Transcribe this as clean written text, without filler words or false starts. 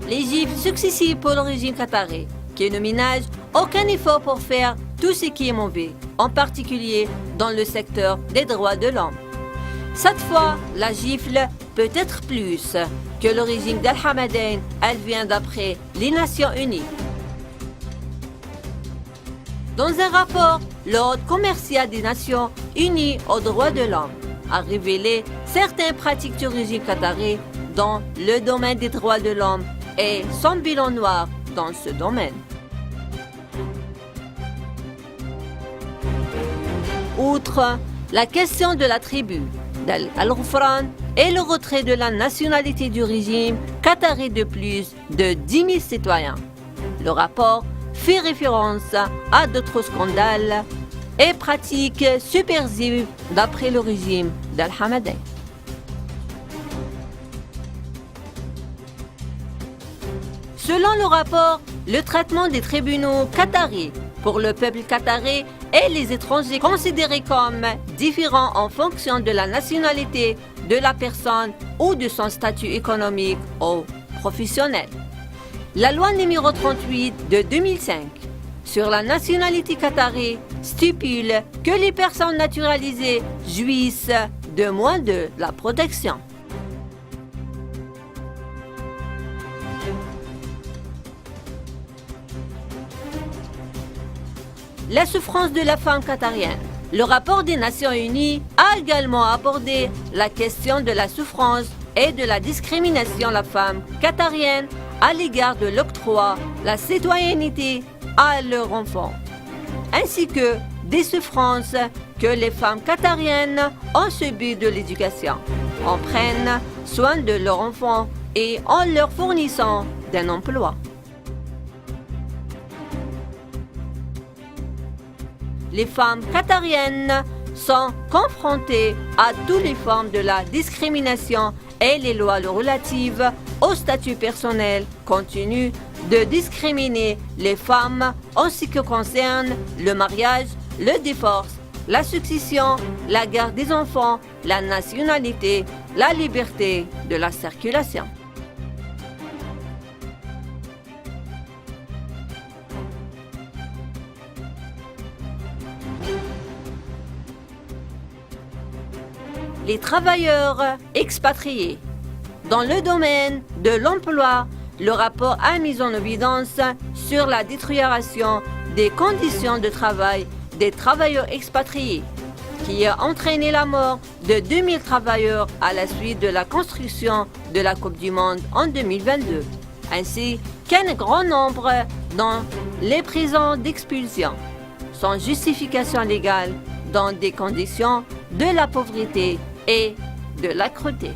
Les gifles successives pour le régime qatari, qui ne ménage aucun effort pour faire tout ce qui est mauvais, en particulier dans le secteur des droits de l'homme. Cette fois, la gifle peut être plus que le régime d'Al-Hamadain. Elle vient d'après les Nations Unies. Dans un rapport, l'Ordre commercial des Nations Unies aux droits de l'homme a révélé certaines pratiques du régime qatari dans le domaine des droits de l'homme et son bilan noir dans ce domaine. Outre la question de la tribu d'Al-Ghufran et le retrait de la nationalité du régime qatari de plus de 10 000 citoyens, le rapport fait référence à d'autres scandales et pratiques subversives d'après le régime d'Al-Hamadain. Selon le rapport, le traitement des tribunaux qataris pour le peuple qatari et les étrangers considérés comme différents en fonction de la nationalité de la personne ou de son statut économique ou professionnel. La loi numéro 38 de 2005 sur la nationalité qatari stipule que les personnes naturalisées jouissent de moins de la protection. La souffrance de la femme qatarienne. Le rapport des Nations Unies a également abordé la question de la souffrance et de la discrimination de la femme qatarienne à l'égard de l'octroi de la citoyenneté à leurs enfants, ainsi que des souffrances que les femmes qatariennes ont subies de l'éducation, en prennent soin de leurs enfants et en leur fournissant d'un emploi. Les femmes qatariennes sont confrontées à toutes les formes de la discrimination et les lois relatives au statut personnel continuent de discriminer les femmes en ce qui concerne le mariage, le divorce, la succession, la garde des enfants, la nationalité, la liberté de la circulation. Les travailleurs expatriés. Dans le domaine de l'emploi, le rapport a mis en évidence sur la détérioration des conditions de travail des travailleurs expatriés, qui a entraîné la mort de 2000 travailleurs à la suite de la construction de la Coupe du Monde en 2022, ainsi qu'un grand nombre dans les prisons d'expulsion, sans justification légale, dans des conditions de la pauvreté et de la cruauté.